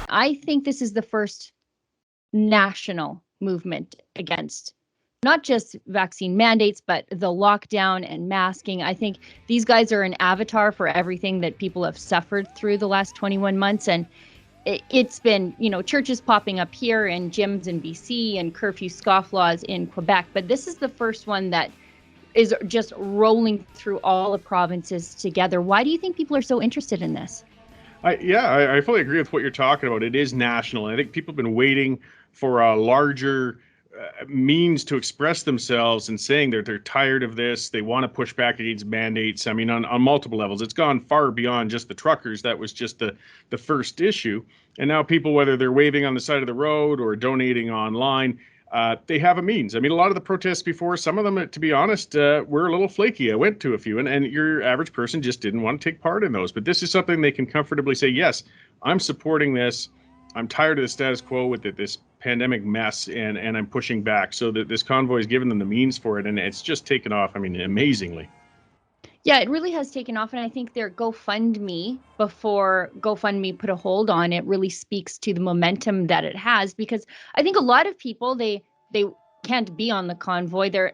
I think this is the first national movement against not just vaccine mandates, but the lockdown and masking. I think these guys are an avatar for everything that people have suffered through the last 21 months. And it's been, churches popping up here and gyms in BC and curfew scofflaws in Quebec. But this is the first one that is just rolling through all the provinces together. Why do you think people are so interested in this? I fully agree with what you're talking about. It is national. I think people have been waiting for a larger means to express themselves and saying they're tired of this. They want to push back against mandates. I mean, on multiple levels. It's gone far beyond just the truckers. That was just the first issue. And now people, whether they're waving on the side of the road or donating online, they have a means. I mean, a lot of the protests before, some of them, to be honest, were a little flaky. I went to a few, and your average person just didn't want to take part in those. But this is something they can comfortably say, yes, I'm supporting this. I'm tired of the status quo with this pandemic mess, and I'm pushing back. So that this convoy has given them the means for it, and it's just taken off, I mean, amazingly. Yeah, it really has taken off. And I think their GoFundMe, before GoFundMe put a hold on it, really speaks to the momentum that it has, because I think a lot of people, they can't be on the convoy. They're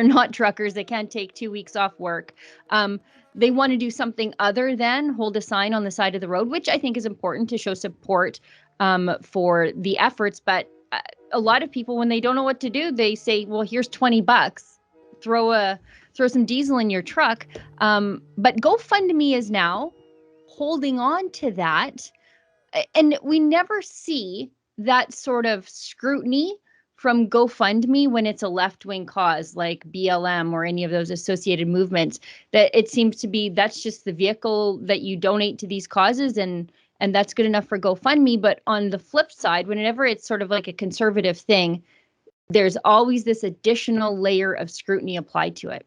not truckers. They can't take 2 weeks off work. They want to do something other than hold a sign on the side of the road, which I think is important to show support for the efforts. But a lot of people, when they don't know what to do, they say, well, here's $20, throw some diesel in your truck. But GoFundMe is now holding on to that. And we never see that sort of scrutiny from GoFundMe when it's a left-wing cause like BLM or any of those associated movements. That it seems to be, that's just the vehicle that you donate to these causes, and that's good enough for GoFundMe. But on the flip side, whenever it's sort of like a conservative thing, there's always this additional layer of scrutiny applied to it.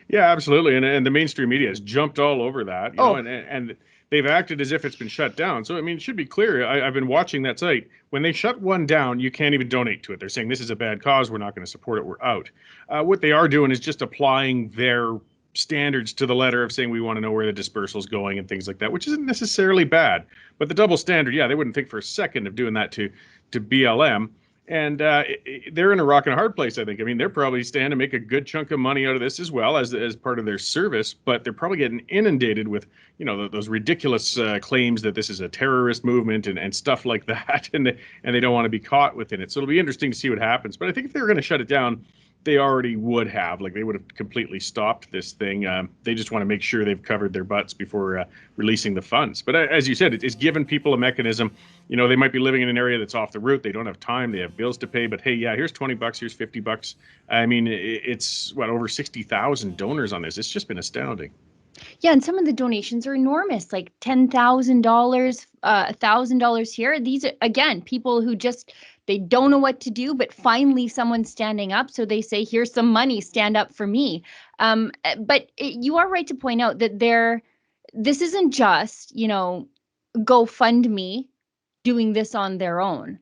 Yeah, absolutely. And the mainstream media has jumped all over that, you know, and they've acted as if it's been shut down. So, I mean, it should be clear. I've been watching that site. When they shut one down, you can't even donate to it. They're saying this is a bad cause. We're not going to support it. We're out. What they are doing is just applying their standards to the letter of saying we want to know where the dispersal is going and things like that, which isn't necessarily bad. But the double standard, yeah, they wouldn't think for a second of doing that to BLM. And they're in a rock and a hard place, I think. I mean, they're probably standing to make a good chunk of money out of this as well as part of their service, but they're probably getting inundated with, you know, those ridiculous claims that this is a terrorist movement and stuff like that, and they don't want to be caught within it. So it'll be interesting to see what happens. But I think if they were going to shut it down, they already would have. Like, they would have completely stopped this thing. They just want to make sure they've covered their butts before releasing the funds. But as you said, it's given people a mechanism. You know, they might be living in an area that's off the route. They don't have time. They have bills to pay. But hey, yeah, here's $20. Here's $50. I mean, it's over 60,000 donors on this. It's just been astounding. Yeah, and some of the donations are enormous, like $10,000, $1,000 here. These are, again, people who just, they don't know what to do, but finally someone's standing up. So they say, here's some money, stand up for me. But you are right to point out that this isn't just, you know, GoFundMe doing this on their own.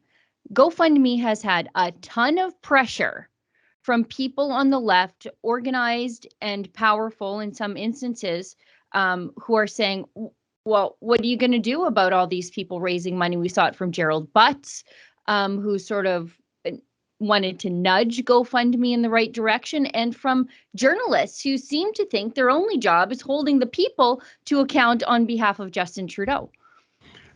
GoFundMe has had a ton of pressure from people on the left, organized and powerful in some instances, who are saying, well, what are you going to do about all these people raising money? We saw it from Gerald Butts, who sort of wanted to nudge GoFundMe in the right direction, and from journalists who seem to think their only job is holding the people to account on behalf of Justin Trudeau.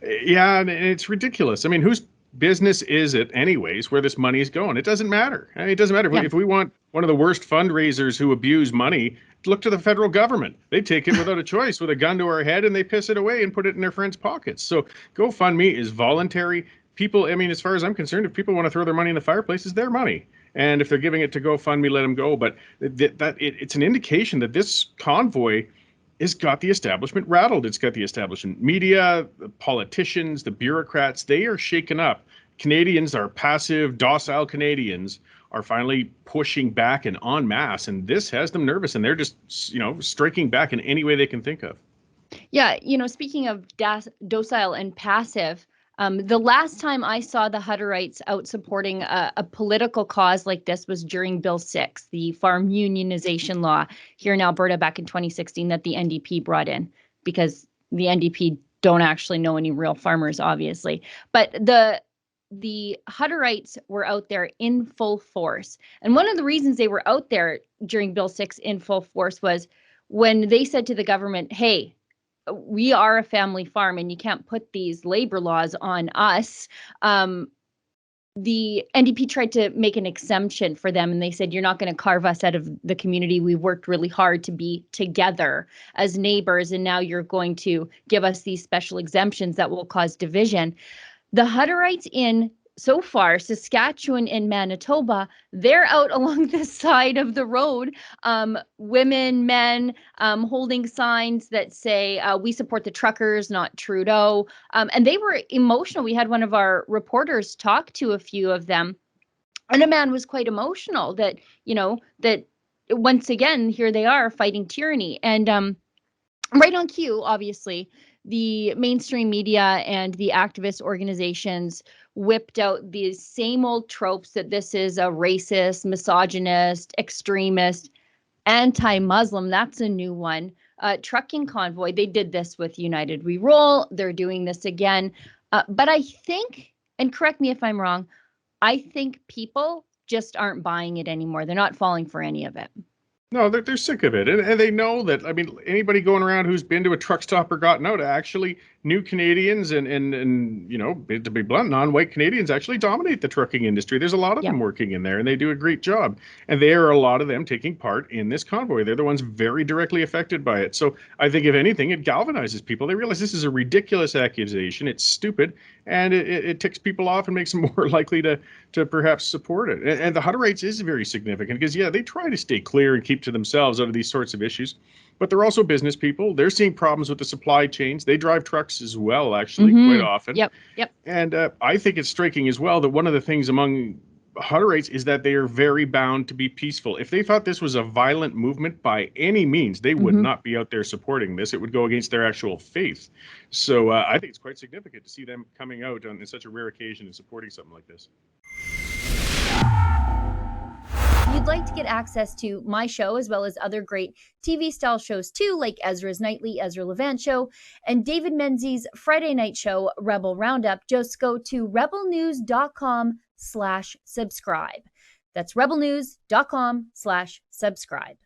Yeah, and it's ridiculous. I mean, whose business is it anyways where this money is going? It doesn't matter. I mean, it doesn't matter. Yeah. If we want one of the worst fundraisers who abuse money, look to the federal government. They take it without a choice with a gun to our head, and they piss it away and put it in their friends' pockets. So GoFundMe is voluntary. People, I mean, as far as I'm concerned, if people want to throw their money in the fireplace, it's their money. And if they're giving it to GoFundMe, let them go. But it's an indication that this convoy has got the establishment rattled. It's got the establishment media, the politicians, the bureaucrats. They are shaken up. Canadians, are passive, docile Canadians, are finally pushing back and en masse, and this has them nervous, and they're just, you know, striking back in any way they can think of. Yeah, you know, speaking of docile and passive, the last time I saw the Hutterites out supporting a political cause like this was during Bill 6, the farm unionization law here in Alberta back in 2016 that the NDP brought in, because the NDP don't actually know any real farmers, obviously. But the Hutterites were out there in full force. And one of the reasons they were out there during Bill 6 in full force was when they said to the government, hey, we are a family farm and you can't put these labor laws on us. The NDP tried to make an exemption for them, and they said, you're not going to carve us out of the community. We worked really hard to be together as neighbors, and now you're going to give us these special exemptions that will cause division. The Hutterites in, so far, Saskatchewan and Manitoba, they're out along the side of the road, women, men, holding signs that say, we support the truckers, not Trudeau. And they were emotional. We had one of our reporters talk to a few of them, and a man was quite emotional that, that once again, here they are fighting tyranny. And right on cue, obviously, the mainstream media and the activist organizations whipped out these same old tropes that this is a racist, misogynist, extremist, anti-Muslim. That's a new one. Trucking Convoy, they did this with United We Roll. They're doing this again. But I think, and correct me if I'm wrong, I think people just aren't buying it anymore. They're not falling for any of it. No, they're sick of it. And they know that, I mean, anybody going around who's been to a truck stop or gotten out, actually, new Canadians and to be blunt, non-white Canadians actually dominate the trucking industry. There's a lot of them working in there, and they do a great job. And there are a lot of them taking part in this convoy. They're the ones very directly affected by it. So I think, if anything, it galvanizes people. They realize this is a ridiculous accusation. It's stupid, and it ticks people off and makes them more likely to perhaps support it. And the Hutterites is very significant because, they try to stay clear and keep to themselves out of these sorts of issues. But they're also business people. They're seeing problems with the supply chains. They drive trucks as well, actually, quite often. Yep. And I think it's striking as well that one of the things among Hutterites is that they are very bound to be peaceful. If they thought this was a violent movement by any means, they would not be out there supporting this. It would go against their actual faith. So I think it's quite significant to see them coming out on such a rare occasion and supporting something like this. If you'd like to get access to my show, as well as other great TV-style shows too, like Ezra's Nightly, Ezra Levant Show, and David Menzies' Friday night show, Rebel Roundup, just go to rebelnews.com/subscribe. That's rebelnews.com/subscribe.